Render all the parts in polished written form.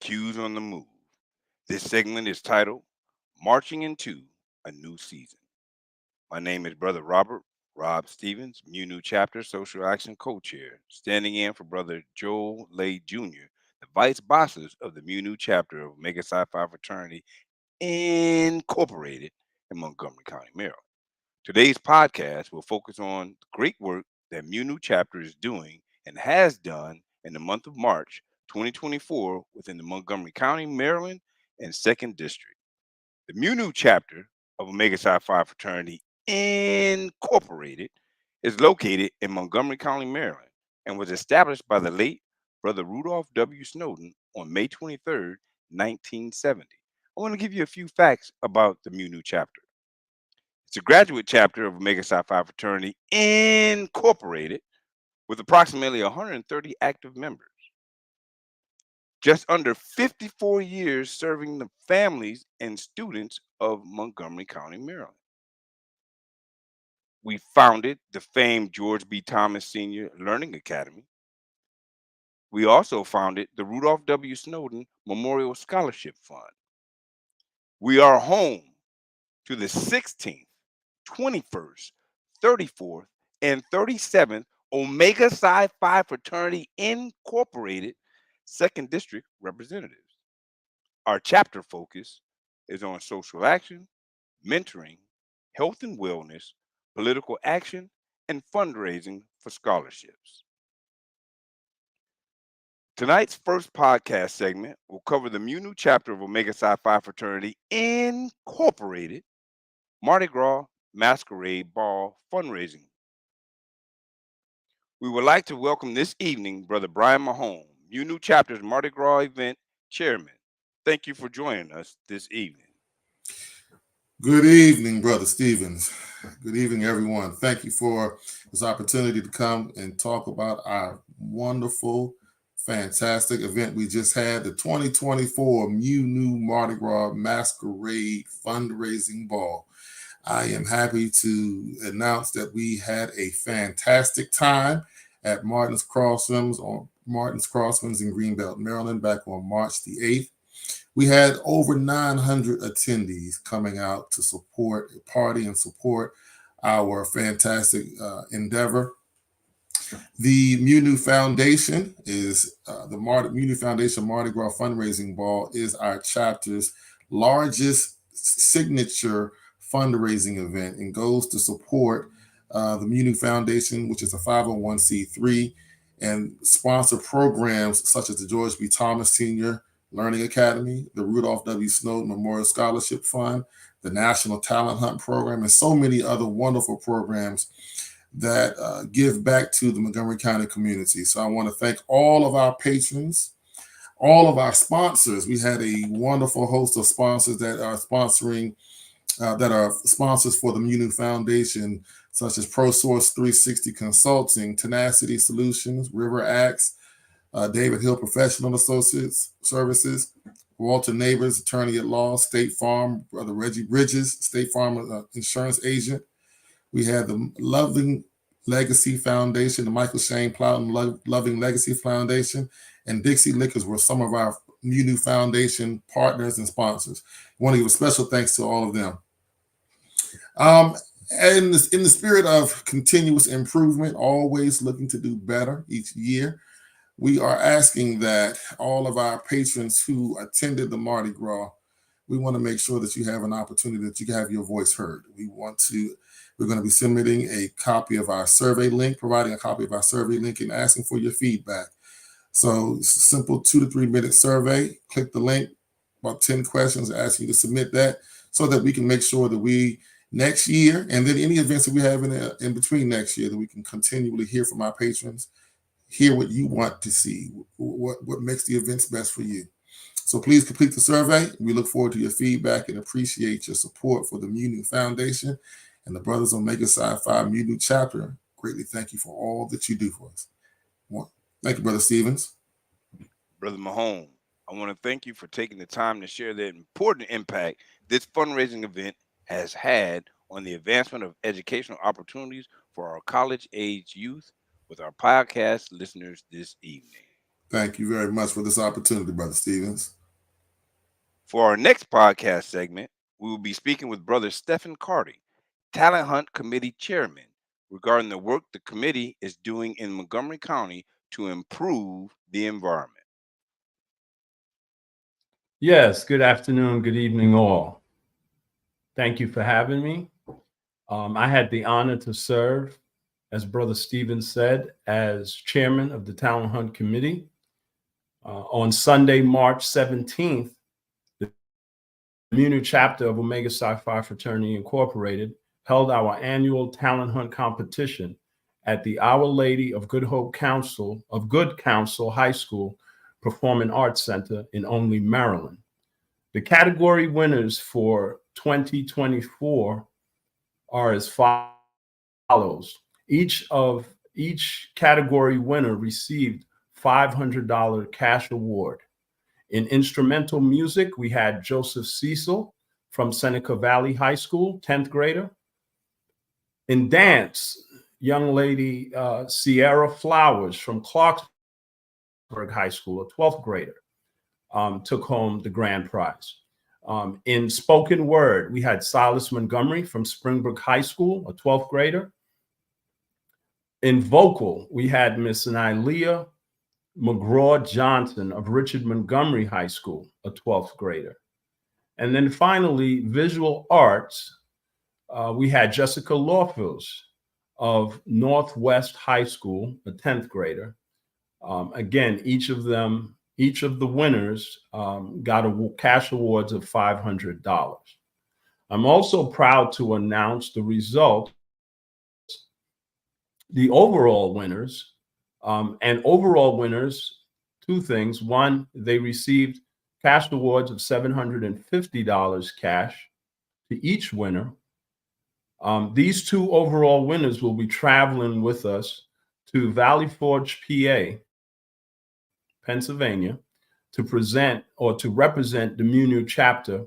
Cues on the Move. This segment is titled Marching into a New Season. My name is Brother Rob Stevens, Munu Chapter Social Action Co-Chair, standing in for Brother Joel Lay Jr., the Vice Bosses of the Munu Chapter of Omega Psi Phi Fraternity Incorporated in Montgomery County, Maryland. Today's podcast will focus on the great work that Munu Chapter is doing and has done in the month of March 2024 within the Montgomery County, Maryland, and 2nd District. The Munu Chapter of Omega Psi Phi Fraternity Incorporated is located in Montgomery County, Maryland, and was established by the late Brother Rudolph W. Snowden on May 23rd, 1970. I want to give you a few facts about the Munu Chapter. It's a graduate chapter of Omega Psi Phi Fraternity Incorporated with approximately 130 active members. Just under 54 years serving the families and students of Montgomery County, Maryland. We founded the famed George B. Thomas Senior Learning Academy. We also founded the Rudolph W. Snowden Memorial Scholarship Fund. We are home to the 16th, 21st, 34th, and 37th Omega Psi Phi Fraternity Incorporated 2nd District representatives. Our chapter focus is on social action, mentoring, health and wellness, political action, and fundraising for scholarships. Tonight's first podcast segment will cover the Munu chapter of Omega Psi Phi Fraternity Incorporated Mardi Gras Masquerade Ball fundraising. We would like to welcome this evening Brother Brian Mahone, Munu chapter's Mardi Gras event chairman. Thank you for joining us this evening. Good evening, Brother Stevens. Good evening, everyone. Thank you for this opportunity to come and talk about our wonderful, fantastic event we just had, the 2024 Munu Mardi Gras Masquerade Fundraising Ball. I am happy to announce that we had a fantastic time at Martin's Crosswinds in Greenbelt, Maryland, back on March the 8th. We had over 900 attendees coming out to support a party and support our fantastic endeavor. The Munu Foundation is Munu Foundation Mardi Gras Fundraising Ball is our chapter's largest signature fundraising event and goes to support the Munu Foundation, which is a 501c3, and sponsor programs such as the George B. Thomas Senior Learning Academy, the Rudolph W. Snowden Memorial Scholarship Fund, the National Talent Hunt Program, and so many other wonderful programs that give back to the Montgomery County community. So I want to thank all of our patrons, all of our sponsors. We had a wonderful host of sponsors that are sponsors for the Munu Foundation, such as ProSource 360 Consulting, Tenacity Solutions, River Axe, David Hill Professional Associates Services, Walter Neighbors, Attorney at Law, State Farm, Brother Reggie Bridges, State Farm Insurance Agent. We had the Loving Legacy Foundation, the Michael Plowden Loving Legacy Foundation, and Dixie Liquors were some of our Munu Foundation partners and sponsors. I want to give a special thanks to all of them. And in the spirit of continuous improvement, always looking to do better each year, we are asking that all of our patrons who attended the Mardi Gras, we want to make sure that you have an opportunity that you can have your voice heard. We're going to be submitting a copy of our survey link, providing a copy of our survey link and asking for your feedback. So it's a simple 2 to 3 minute survey. Click the link, about 10 questions, ask you to submit that so that we can make sure that we next year, and then any events that we have in between next year, that we can continually hear from our patrons, hear what you want to see, what makes the events best for you. So please complete the survey. We look forward to your feedback and appreciate your support for the Munu Foundation and the Brothers Omega Psi Phi Munu chapter. Greatly thank you for all that you do for us. Thank you, Brother Stevens. Brother Mahone, I want to thank you for taking the time to share the important impact this fundraising event has had on the advancement of educational opportunities for our college-age youth with our podcast listeners this evening. Thank you very much for this opportunity, Brother Stevens. For our next podcast segment, we will be speaking with Brother Stefan Carty, Talent Hunt Committee Chairman, regarding the work the committee is doing in Montgomery County to improve the environment. Yes, good afternoon, good evening, all. Thank you for having me. I had the honor to serve, as Brother Stephen said, as chairman of the Talent Hunt Committee. On Sunday, March 17th, the Community Chapter of Omega Psi Phi Fraternity Incorporated held our annual Talent Hunt competition at the Our Lady of Good Hope Council of Good Counsel High School Performing Arts Center in Olney, Maryland. The category winners for 2024 are as follows. Each category winner received $500 cash award. In instrumental music, we had Joseph Cecil from Seneca Valley High School, 10th grader. In dance, young lady Sierra Flowers from Clarksburg High School, a 12th grader, took home the grand prize. In spoken word, we had Silas Montgomery from Springbrook High School, a 12th grader. In vocal, we had Miss Nylea McGraw-Johnson of Richard Montgomery High School, a 12th grader. And then finally, visual arts, we had Jessica Lawfils of Northwest High School, a 10th grader. Again, each of the winners got cash awards of $500. I'm also proud to announce the results, the overall winners. And overall winners, two things. One, they received cash awards of $750 cash to each winner. These two overall winners will be traveling with us to Valley Forge, PA, Pennsylvania, to present or to represent the MUNU chapter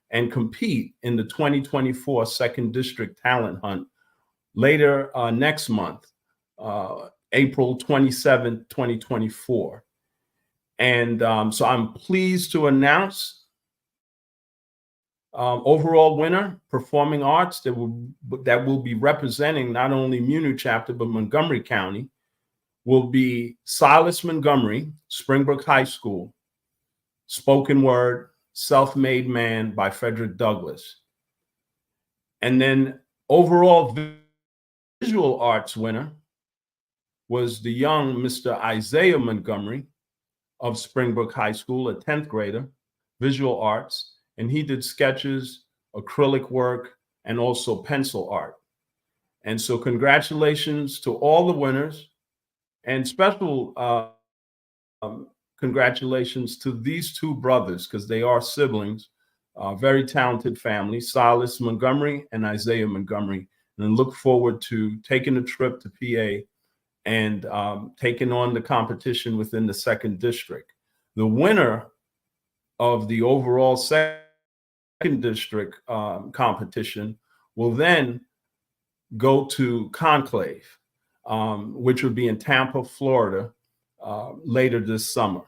and compete in the 2024 Second District Talent Hunt later next month, April 27, 2024. And so I'm pleased to announce overall winner, Performing Arts, that will be representing not only MUNU chapter, but Montgomery County, will be Silas Montgomery, Springbrook High School, spoken word, Self-Made Man by Frederick Douglass. And then overall visual arts winner was the young Mr. Isaiah Montgomery of Springbrook High School, a 10th grader, visual arts, and he did sketches, acrylic work, and also pencil art. And so congratulations to all the winners, and special congratulations to these two brothers, because they are siblings, very talented family, Silas Montgomery and Isaiah Montgomery, and look forward to taking a trip to PA and taking on the competition within the second district. The winner of the overall second district competition will then go to Conclave, which would be in Tampa, Florida, later this summer.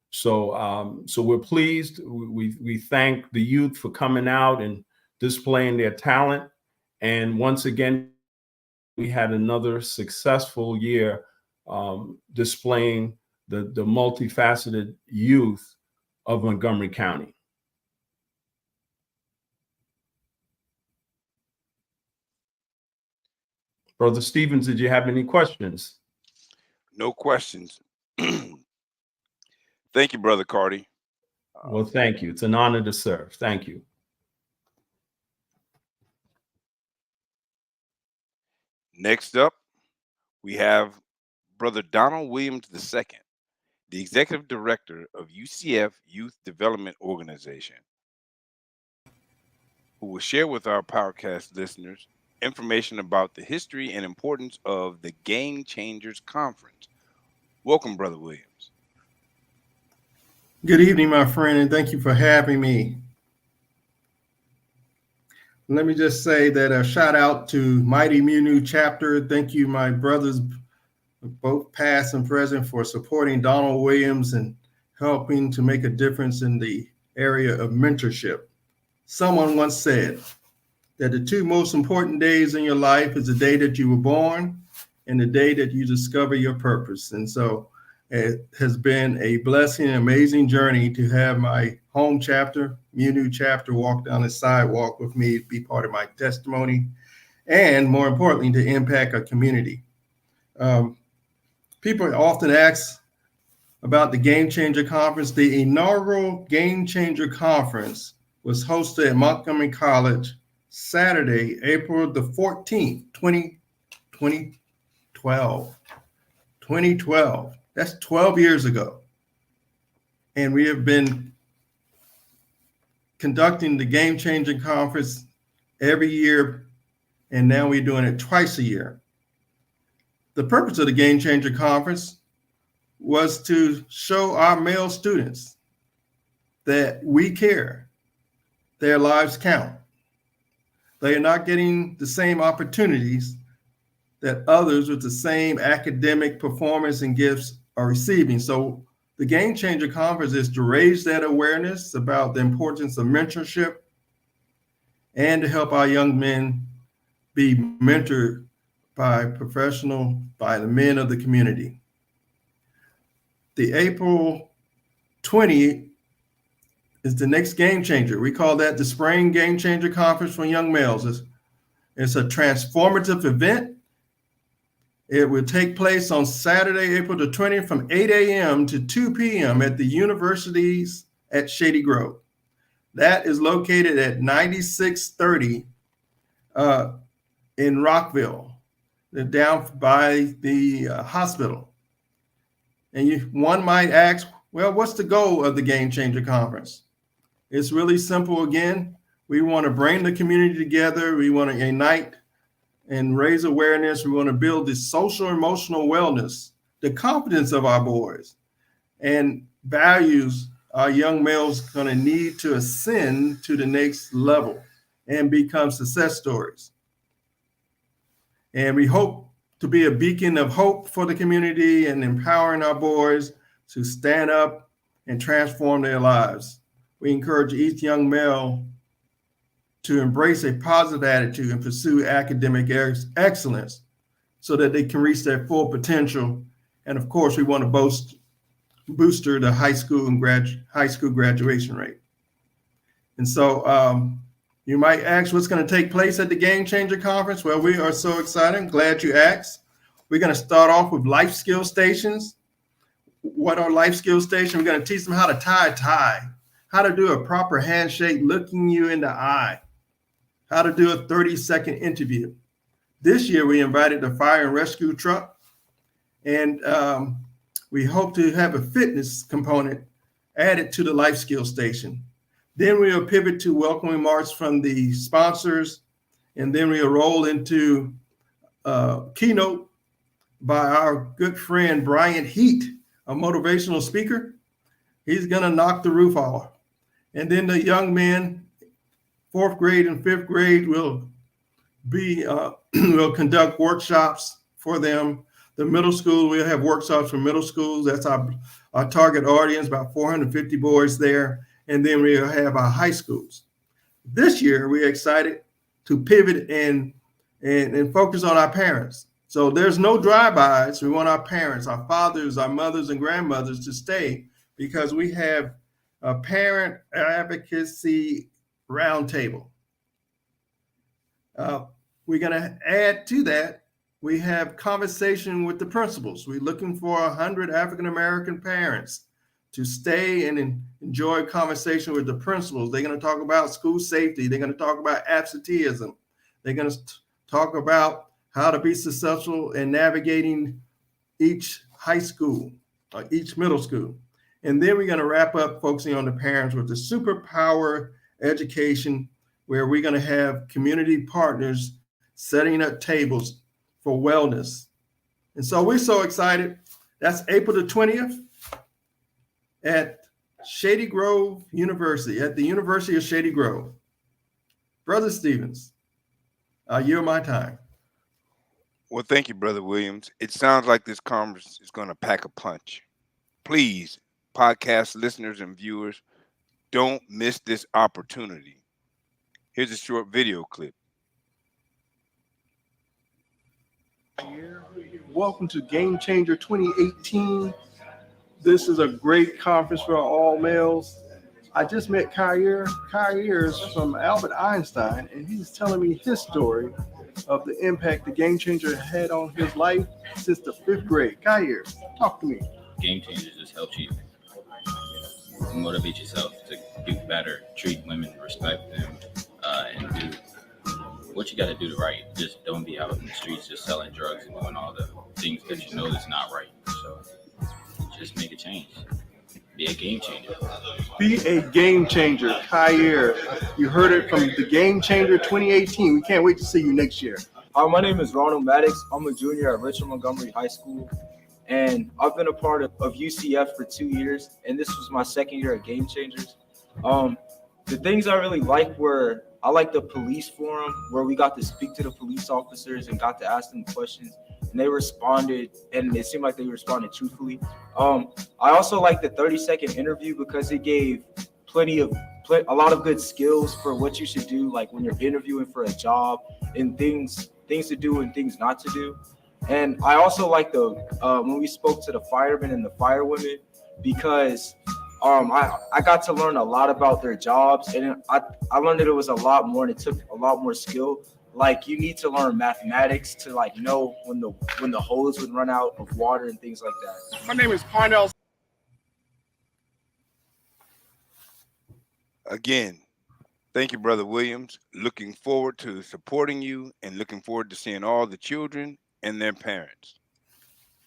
So we're pleased. We thank the youth for coming out and displaying their talent. And once again, we had another successful year displaying the multifaceted youth of Montgomery County. Brother Stevens, did you have any questions? No questions. Thank you, Brother Carty. Well, thank you. It's an honor to serve. Thank you. Next up, we have Brother Donald Williams II, the Executive Director of UCF Youth Development Organization, who will share with our podcast listeners information about the history and importance of the Game Changers Conference. Welcome, Brother Williams. Good evening, my friend, and thank you for having me. Let me just say that a shout out to Mighty MUNU chapter. Thank you, my brothers, both past and present, for supporting Donald Williams and helping to make a difference in the area of mentorship. Someone once said that the two most important days in your life is the day that you were born and the day that you discover your purpose. And so it has been a blessing, an amazing journey to have my home chapter, Munu chapter, walk down the sidewalk with me, be part of my testimony, and more importantly, to impact a community. People often ask about the Game Changer Conference. The inaugural Game Changer Conference was hosted at Montgomery College Saturday, April the 14th, 2012. 2012. That's 12 years ago. And we have been conducting the Game Changer Conference every year, and now we're doing it twice a year. The purpose of the Game Changer Conference was to show our male students that we care. Their lives count. They are not getting the same opportunities that others with the same academic performance and gifts are receiving. So the Game Changer Conference is to raise that awareness about the importance of mentorship and to help our young men be mentored by the men of the community. The April 20 is the next Game Changer. We call that the Spring Game Changer Conference for Young Males. It's a transformative event. It will take place on Saturday, April the 20th from 8 a.m. to 2 p.m. at the universities at Shady Grove. That is located at 9630 in Rockville, down by the hospital. And one might ask, well, what's the goal of the Game Changer Conference? It's really simple. Again, we want to bring the community together. We want to unite and raise awareness. We want to build this social emotional wellness, the confidence of our boys, and values our young males going to need to ascend to the next level and become success stories. And we hope to be a beacon of hope for the community and empowering our boys to stand up and transform their lives. We encourage each young male to embrace a positive attitude and pursue academic excellence so that they can reach their full potential. And of course, we want to booster the high school graduation rate. And so you might ask what's going to take place at the Game Changer Conference. Well, we are so excited. I'm glad you asked. We're going to start off with life skill stations. What are life skill stations? We're going to teach them how to tie a tie, how to do a proper handshake looking you in the eye, how to do a 30-second interview. This year, we invited the fire and rescue truck, and we hope to have a fitness component added to the life skill station. Then we'll pivot to welcome remarks from the sponsors, and then we'll roll into keynote by our good friend, Brian Heat, a motivational speaker. He's going to knock the roof off. And then the young men, 4th grade and 5th grade, will conduct workshops for them. The middle school, we'll have workshops for middle schools. That's our target audience, about 450 boys there. And then we'll have our high schools. This year, we're excited to pivot and focus on our parents. So there's no drive-bys. We want our parents, our fathers, our mothers, and grandmothers to stay because we have a parent advocacy roundtable. We're going to add to that, we have conversation with the principals. We're looking for 100 African-American parents to stay and enjoy conversation with the principals. They're going to talk about school safety. They're going to talk about absenteeism. They're going to talk about how to be successful in navigating each high school, or each middle school. And then we're going to wrap up focusing on the parents with the superpower education, where we're going to have community partners setting up tables for wellness. And so we're so excited. That's April the 20th at Shady Grove University, at the University of Shady Grove. Brother Stevens, I yield my time. Well, thank you, Brother Williams. It sounds like this conference is going to pack a punch. Please, podcast listeners and viewers, Don't miss this opportunity. Here's a short video clip. Welcome to Game Changer 2018. This is a great conference for all males. I just met Kyer. Kyer is from Albert Einstein, and he's telling me his story of the impact the Game Changer had on his life since the 5th grade. Kyer, talk to me. Game Changer just helps you motivate yourself to do better, treat women, respect them, and do what you got to do to right. Just don't be out in the streets just selling drugs and doing all the things that you know is not right. So just make a change. Be a game changer. Be a game changer, Kyer. You heard it from the Game Changer 2018. We can't wait to see you next year. Hi, my name is Ronald Maddox. I'm a junior at Richard Montgomery High School, and I've been a part of UCF for 2 years, and this was my 2nd year at Game Changers. The things I really like were, I like the police forum where we got to speak to the police officers and got to ask them questions, and they responded, and it seemed like they responded truthfully. I also like the 30-second interview because it gave a lot of good skills for what you should do, like when you're interviewing for a job and things to do and things not to do. And I also like when we spoke to the firemen and the firewomen because I got to learn a lot about their jobs, and I learned that it was a lot more, and it took a lot more skill. Like you need to learn mathematics to like know when the hose would run out of water and things like that. My name is Parnell. Again, thank you, Brother Williams. Looking forward to supporting you and looking forward to seeing all the children and their parents.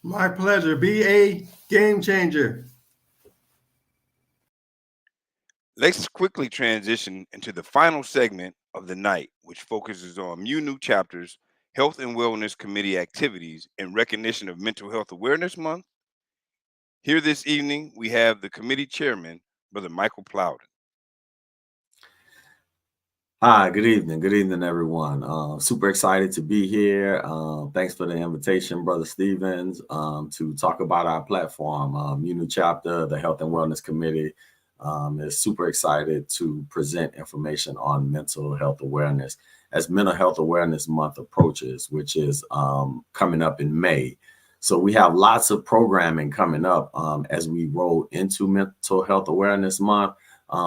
My pleasure. Be a game changer. Let's quickly transition into the final segment of the night, which focuses on MUNU Chapter's Health and Wellness Committee activities in recognition of Mental Health Awareness Month. Here this evening, we have the committee chairman, Brother Michael Plowden. Hi, good evening. Good evening, everyone. Super excited to be here. Thanks for the invitation, Brother Stevens, to talk about our platform. MUNU Chapter, the Health and Wellness Committee, is super excited to present information on mental health awareness as Mental Health Awareness Month approaches, which is coming up in May. So we have lots of programming coming up as we roll into Mental Health Awareness Month.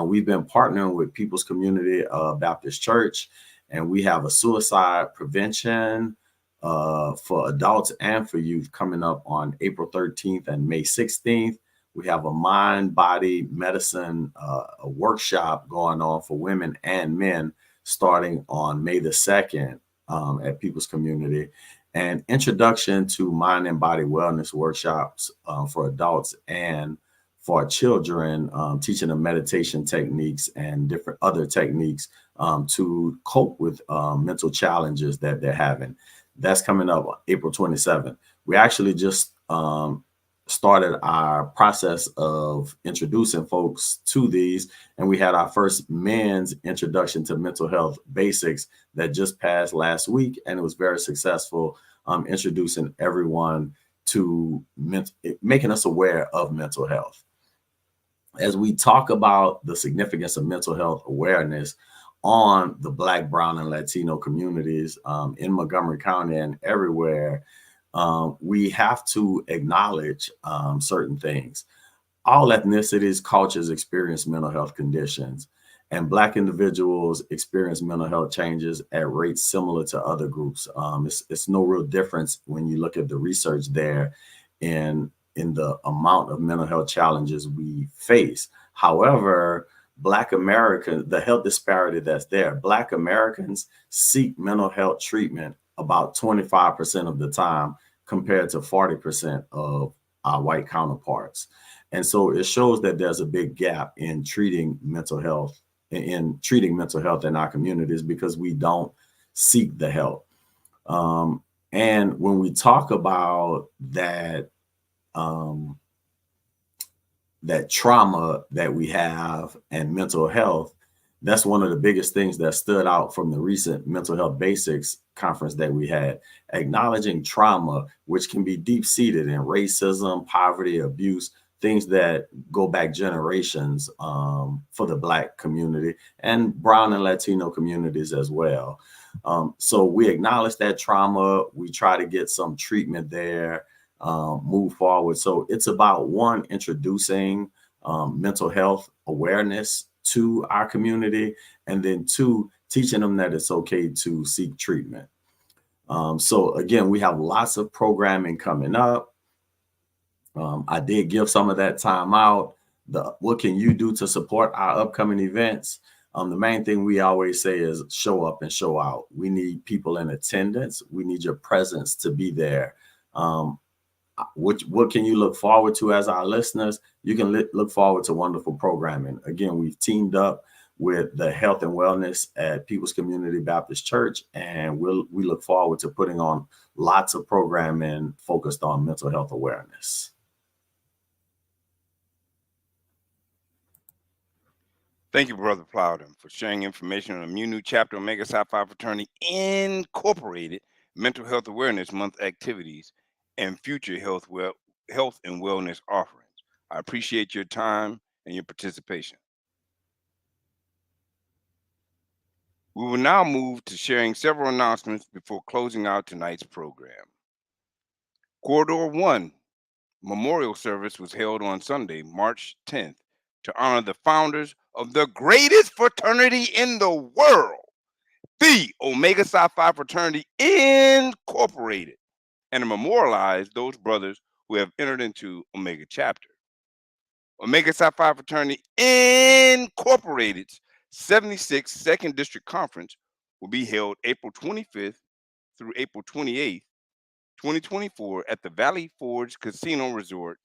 We've been partnering with People's Community Baptist Church, and we have a suicide prevention for adults and for youth coming up on April 13th and May 16th. We have a mind-body medicine a workshop going on for women and men starting on May the 2nd at People's Community, and introduction to mind and body wellness workshops for adults and for children, teaching them meditation techniques and different other techniques to cope with mental challenges that they're having. That's coming up April 27th. We actually just started our process of introducing folks to these, and we had our first men's introduction to mental health basics that just passed last week, and it was very successful, introducing everyone to making us aware of mental health. As we talk about the significance of mental health awareness on the Black, Brown, and Latino communities in Montgomery County and everywhere, we have to acknowledge certain things. All ethnicities, cultures experience mental health conditions, and Black individuals experience mental health changes at rates similar to other groups. It's no real difference when you look at the research there in the amount of mental health challenges we face. However, Black Americans, the health disparity that's there, Black Americans seek mental health treatment about 25% of the time compared to 40% of our white counterparts. And so it shows that there's a big gap in treating mental health in our communities because we don't seek the help. And when we talk about that trauma that we have and mental health, that's one of the biggest things that stood out from the recent Mental Health Basics conference that we had, acknowledging trauma, which can be deep-seated in racism, poverty, abuse, things that go back generations for the Black community and Brown and Latino communities as well. So we acknowledge that trauma. We try to get some treatment there, move forward. So it's about, one, introducing mental health awareness to our community, and then two, teaching them that it's okay to seek treatment. So again, we have lots of programming coming up. I did give some of that time out. What can you do to support our upcoming events? The main thing we always say is show up and show out. We need people in attendance. We need your presence to be there. What can you look forward to as our listeners? You can look forward to wonderful programming. Again, we've teamed up with the health and wellness at People's Community Baptist Church, and we look forward to putting on lots of programming focused on mental health awareness. Thank you, Brother Plowden, for sharing information on the Mu Nu Chapter Omega Psi Phi Fraternity Incorporated Mental Health Awareness Month activities and future health and wellness offerings. I appreciate your time and your participation. We will now move to sharing several announcements before closing out tonight's program. Corridor 1 Memorial Service was held on Sunday, March 10th, to honor the founders of the greatest fraternity in the world, the Omega Psi Phi Fraternity Incorporated, and to memorialize those brothers who have entered into Omega Chapter. Omega Psi Phi Fraternity Incorporated's 76th Second District Conference will be held April 25th through April 28th, 2024 at the Valley Forge Casino Resort,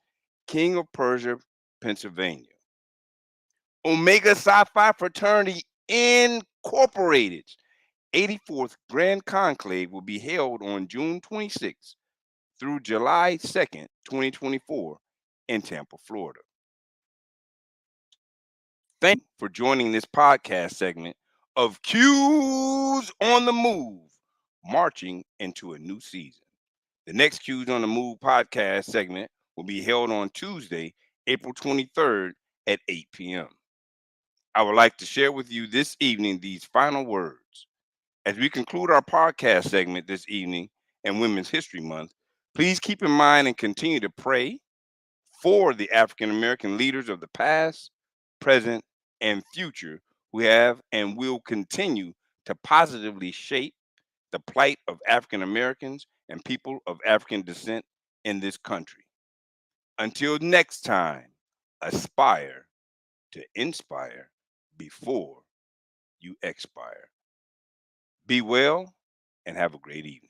King of Persia, Pennsylvania. Omega Psi Phi Fraternity Incorporated's 84th Grand Conclave will be held on June 26th through July 2nd, 2024 in Tampa, Florida. Thank you for joining this podcast segment of Q's on the Move, marching into a new season. The next Q's on the Move podcast segment will be held on Tuesday, April 23rd at 8 p.m. I would like to share with you this evening these final words. As we conclude our podcast segment this evening and Women's History Month, please keep in mind and continue to pray for the African American leaders of the past, present, and future who have and will continue to positively shape the plight of African Americans and people of African descent in this country. Until next time, aspire to inspire before you expire. Be well and have a great evening.